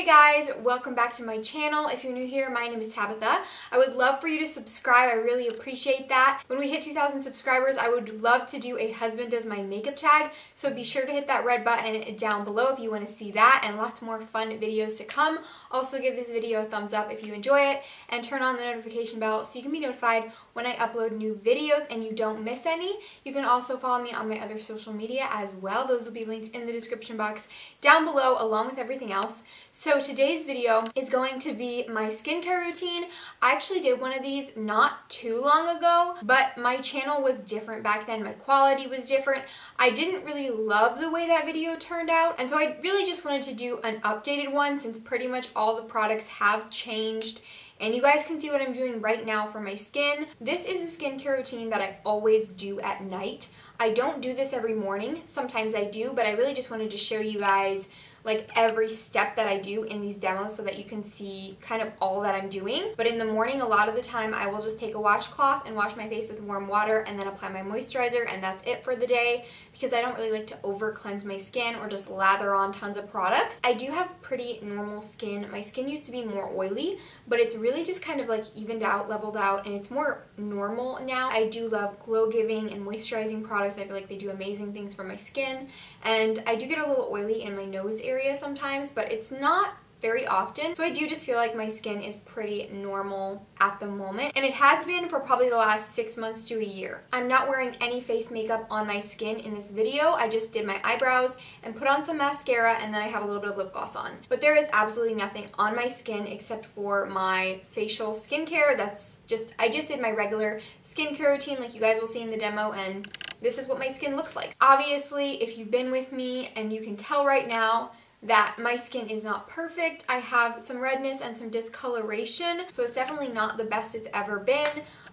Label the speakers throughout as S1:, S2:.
S1: Hey guys, welcome back to my channel. If you're new here, my name is Tabitha. I would love for you to subscribe. I really appreciate that. When we hit 2,000 subscribers, I would love to do a husband does my makeup tag, so be sure to hit that red button down below if you want to see that and lots more fun videos to come. Also give this video a thumbs up if you enjoy it and turn on the notification bell so you can be notified when I upload new videos and you don't miss any. You can also follow me on my other social media as well. Those will be linked in the description box down below along with everything else. So today's video is going to be my skincare routine. I actually did one of these not too long ago, but my channel was different back then. My quality was different. I didn't really love the way that video turned out, and so I really just wanted to do an updated one since pretty much all the products have changed. And you guys can see what I'm doing right now for my skin. This is a skincare routine that I always do at night. I don't do this every morning. Sometimes I do, but I really just wanted to show you guys like every step that I do in these demos so that you can see kind of all that I'm doing. But in the morning, a lot of the time, I will just take a washcloth and wash my face with warm water and then apply my moisturizer, and that's it for the day because I don't really like to over cleanse my skin or just lather on tons of products. I do have pretty normal skin. My skin used to be more oily, but it's really just kind of like evened out, leveled out, and it's more normal now. I do love glow giving and moisturizing products. I feel like they do amazing things for my skin, and I do get a little oily in my nose area sometimes, but it's not very often. So I do just feel like my skin is pretty normal at the moment, and it has been for probably the last 6 months to a year. I'm not wearing any face makeup on my skin in this video. I just did my eyebrows and put on some mascara, and then I have a little bit of lip gloss on. But there is absolutely nothing on my skin except for my facial skincare. I just did my regular skincare routine like you guys will see in the demo, and this is what my skin looks like. Obviously, if you've been with me and you can tell right now that my skin is not perfect. I have some redness and some discoloration, so it's definitely not the best it's ever been.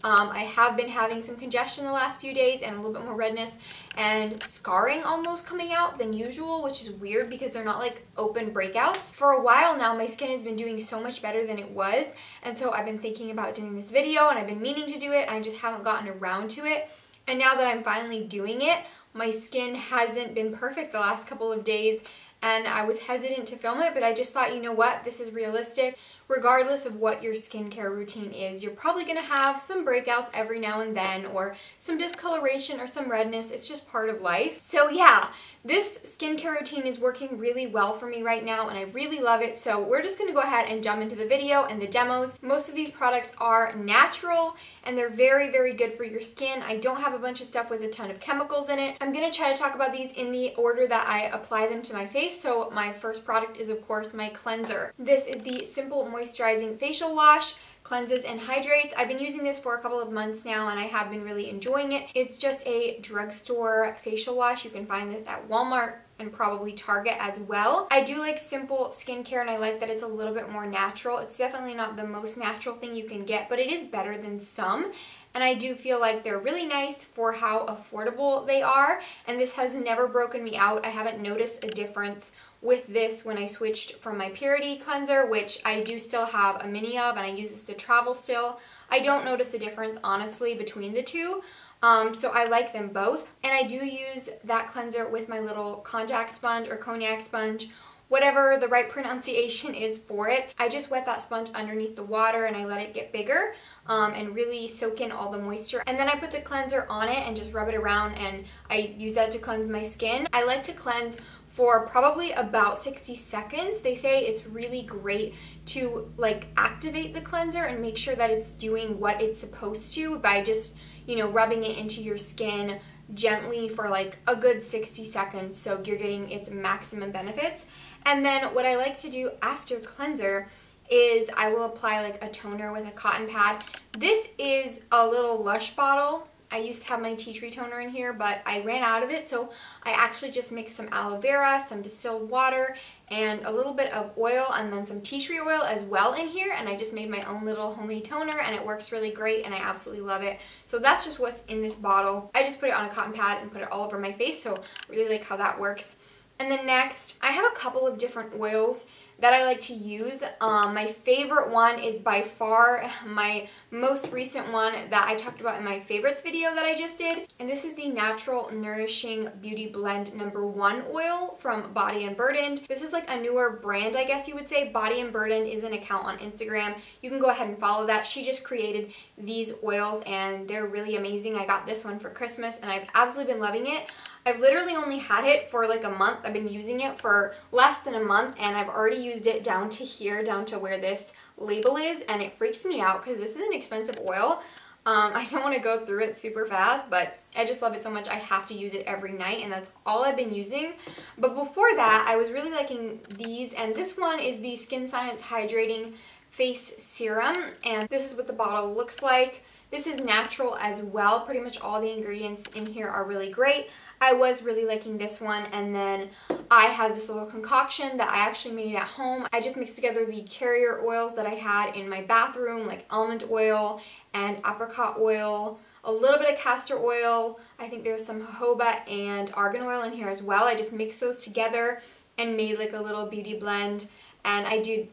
S1: I have been having some congestion the last few days and a little bit more redness and scarring almost coming out than usual, which is weird because they're not like open breakouts. For a while now, my skin has been doing so much better than it was, and so I've been thinking about doing this video, and I've been meaning to do it. I just haven't gotten around to it, and now that I'm finally doing it, my skin hasn't been perfect the last couple of days, and I was hesitant to film it, but I just thought, you know what, this is realistic. Regardless of what your skincare routine is, you're probably going to have some breakouts every now and then, or some discoloration or some redness. It's just part of life. So yeah, this skincare routine is working really well for me right now, and I really love it. So we're just going to go ahead and jump into the video and the demos. Most of these products are natural, and they're very, very good for your skin. I don't have a bunch of stuff with a ton of chemicals in it. I'm going to try to talk about these in the order that I apply them to my face. So my first product is, of course, my cleanser. This is the Simple Moisturizing Facial Wash. Cleanses and hydrates. I've been using this for a couple of months now, and I have been really enjoying it. It's just a drugstore facial wash. You can find this at Walmart and probably Target as well. I do like simple skincare, and I like that it's a little bit more natural. It's definitely not the most natural thing you can get, but it is better than some. And I do feel like they're really nice for how affordable they are, and this has never broken me out. I haven't noticed a difference with this when I switched from my Purity cleanser, which I do still have a mini of, and I use this to travel still. I don't notice a difference, honestly, between the two. So I like them both. And I do use that cleanser with my little contact sponge or cognac sponge, whatever the right pronunciation is for it. I just wet that sponge underneath the water and I let it get bigger and really soak in all the moisture. And then I put the cleanser on it and just rub it around, and I use that to cleanse my skin. I like to cleanse for probably about 60 seconds. They say it's really great to like activate the cleanser and make sure that it's doing what it's supposed to by just, you know, rubbing it into your skin gently for like a good 60 seconds so you're getting its maximum benefits. And then what I like to do after cleanser is I will apply like a toner with a cotton pad. This is a little Lush bottle. I used to have my tea tree toner in here, but I ran out of it, so I actually just mixed some aloe vera, some distilled water, and a little bit of oil, and then some tea tree oil as well in here, and I just made my own little homemade toner, and it works really great, and I absolutely love it. So that's just what's in this bottle. I just put it on a cotton pad and put it all over my face, so I really like how that works. And then next, I have a couple of different oils that I like to use. My favorite one is by far my most recent one that I talked about in my favorites video that I just did. And this is the Natural Nourishing Beauty Blend #1 oil from Body Unburdened. This is like a newer brand, I guess you would say. Body Unburdened is an account on Instagram. You can go ahead and follow that. She just created these oils and they're really amazing. I got this one for Christmas and I've absolutely been loving it. I've literally only had it for like a month. I've been using it for less than a month and I've already used it down to here, down to where this label is, and it freaks me out because this is an expensive oil. I don't want to go through it super fast, but I just love it so much I have to use it every night, and that's all I've been using. But before that, I was really liking these, and this one is the Skin Science Hydrating Face Serum, and this is what the bottle looks like. This is natural as well. Pretty much all the ingredients in here are really great. I was really liking this one, and then I had this little concoction that I actually made at home. I just mixed together the carrier oils that I had in my bathroom, like almond oil and apricot oil, a little bit of castor oil. I think there's some jojoba and argan oil in here as well. I just mixed those together and made like a little beauty blend, and I did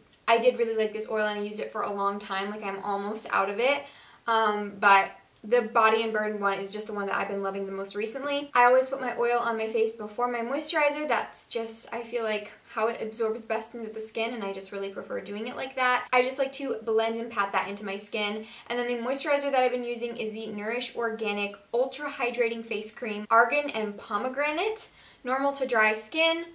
S1: really like this oil and I used it for a long time. Like I'm almost out of it. But the Body Unburdened one is just the one that I've been loving the most recently. I always put my oil on my face before my moisturizer. That's just, I feel like, how it absorbs best into the skin, and I just really prefer doing it like that. I just like to blend and pat that into my skin. And then the moisturizer that I've been using is the Nourish Organic Ultra Hydrating Face Cream, Argan and Pomegranate, normal to dry skin.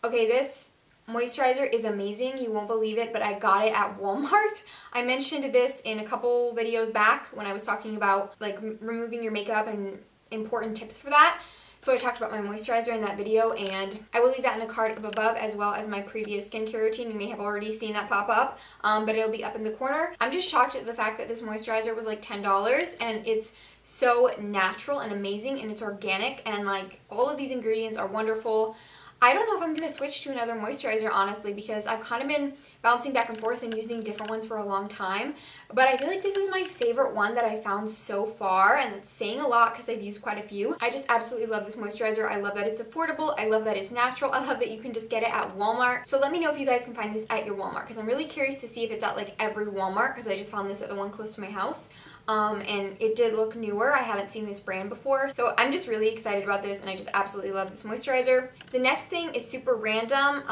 S1: Okay, this moisturizer is amazing. You won't believe it, but I got it at Walmart. I mentioned this in a couple videos back when I was talking about like removing your makeup and important tips for that. So I talked about my moisturizer in that video, and I will leave that in a card up above, as well as my previous skincare routine. You may have already seen that pop up, but it'll be up in the corner. I'm just shocked at the fact that this moisturizer was like $10, and it's so natural and amazing, and it's organic, and like all of these ingredients are wonderful. I don't know if I'm going to switch to another moisturizer, honestly, because I've kind of been bouncing back and forth and using different ones for a long time. But I feel like this is my favorite one that I found so far, and it's saying a lot because I've used quite a few. I just absolutely love this moisturizer. I love that it's affordable. I love that it's natural. I love that you can just get it at Walmart. So let me know if you guys can find this at your Walmart, because I'm really curious to see if it's at like every Walmart, because I just found this at the one close to my house. And it did look newer. I haven't seen this brand before, so I'm just really excited about this, and I just absolutely love this moisturizer. The next thing is super random.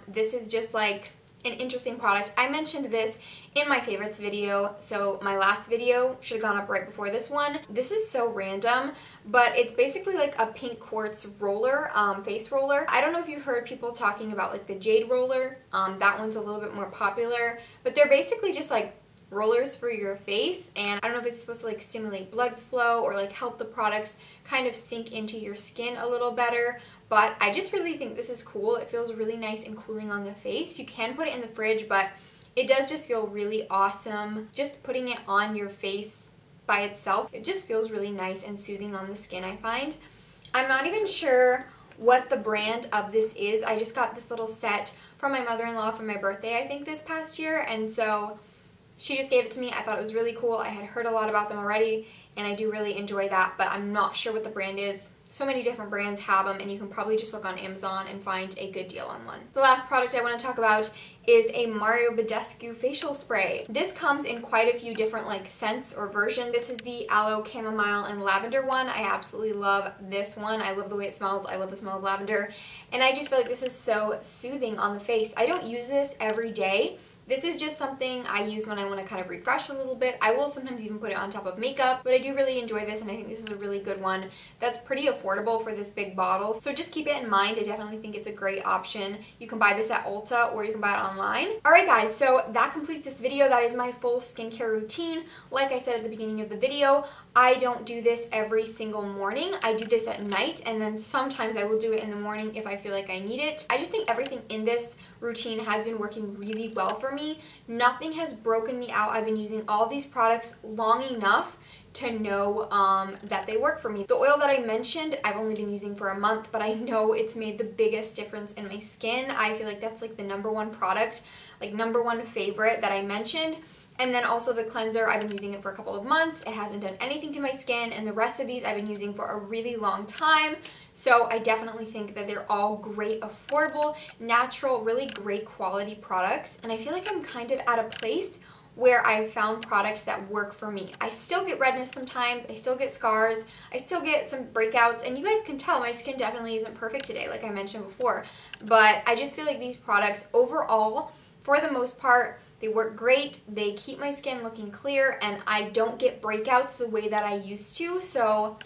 S1: This is just like an interesting product. I mentioned this in my favorites video, so my last video should have gone up right before this one. This is so random, but it's basically like a pink quartz roller, face roller. I don't know if you've heard people talking about like the jade roller. That one's a little bit more popular, but they're basically just like rollers for your face, and I don't know if it's supposed to like stimulate blood flow or like help the products kind of sink into your skin a little better, but I just really think this is cool. It feels really nice and cooling on the face. You can put it in the fridge, but it does just feel really awesome just putting it on your face by itself. It just feels really nice and soothing on the skin, I find. I'm not even sure what the brand of this is. I just got this little set from my mother-in-law for my birthday, I think, this past year, and so she just gave it to me. I thought it was really cool. I had heard a lot about them already, and I do really enjoy that, but I'm not sure what the brand is. So many different brands have them, and you can probably just look on Amazon and find a good deal on one. The last product I want to talk about is a Mario Badescu facial spray. This comes in quite a few different like scents or versions. This is the aloe, chamomile, and lavender one. I absolutely love this one. I love the way it smells. I love the smell of lavender, and I just feel like this is so soothing on the face. I don't use this every day. This is just something I use when I want to kind of refresh a little bit. I will sometimes even put it on top of makeup, but I do really enjoy this, and I think this is a really good one that's pretty affordable for this big bottle. So just keep it in mind. I definitely think it's a great option. You can buy this at Ulta, or you can buy it online. Alright guys, so that completes this video. That is my full skincare routine. Like I said at the beginning of the video, I don't do this every single morning. I do this at night, and then sometimes I will do it in the morning if I feel like I need it. I just think everything in this routine has been working really well for me. Nothing has broken me out. I've been using all these products long enough to know that they work for me. The oil that I mentioned, I've only been using for a month, but I know it's made the biggest difference in my skin. I feel like that's like the #1 product, like #1 favorite that I mentioned. And then also the cleanser, I've been using it for a couple of months. It hasn't done anything to my skin, and the rest of these I've been using for a really long time. So I definitely think that they're all great, affordable, natural, really great quality products. And I feel like I'm kind of at a place where I've found products that work for me. I still get redness sometimes, I still get scars, I still get some breakouts, and you guys can tell my skin definitely isn't perfect today, like I mentioned before. But I just feel like these products overall, for the most part, they work great, they keep my skin looking clear, and I don't get breakouts the way that I used to. So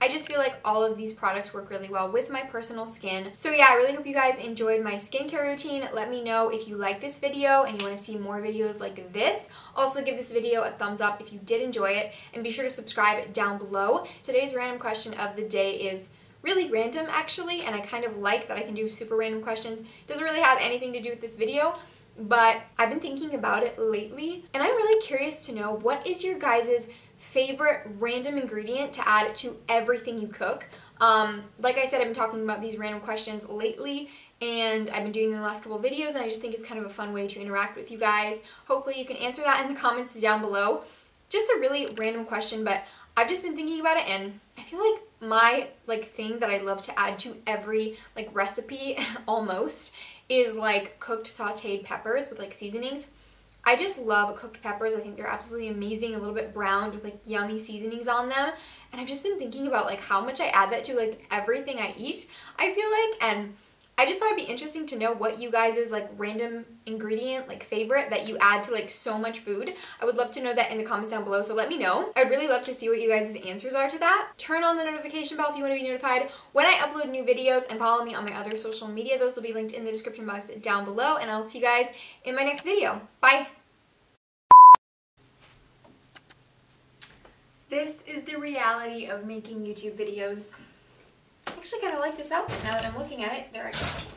S1: I just feel like all of these products work really well with my personal skin. So yeah, I really hope you guys enjoyed my skincare routine. Let me know if you like this video and you want to see more videos like this. Also give this video a thumbs up if you did enjoy it, and be sure to subscribe down below. Today's random question of the day is really random actually, and I kind of like that I can do super random questions. It doesn't really have anything to do with this video, but I've been thinking about it lately, and I'm really curious to know, what is your guys' favorite random ingredient to add to everything you cook? Like I said, I've been talking about these random questions lately, and I've been doing them the last couple of videos, and I just think it's kind of a fun way to interact with you guys. Hopefully you can answer that in the comments down below. Just a really random question, but I've just been thinking about it, and I feel like my thing that I love to add to every recipe almost is cooked sauteed peppers with seasonings. I just love cooked peppers. I think they're absolutely amazing, a little bit browned with yummy seasonings on them. And I've just been thinking about how much I add that to everything I eat, I feel like. And I just thought it'd be interesting to know what you guys' random ingredient favorite that you add to so much food. I would love to know that in the comments down below, so let me know. I'd really love to see what you guys' answers are to that. Turn on the notification bell if you want to be notified when I upload new videos, and follow me on my other social media. Those will be linked in the description box down below, and I'll see you guys in my next video. Bye! This is the reality of making YouTube videos. I actually kind of like this outfit now that I'm looking at it. There I go.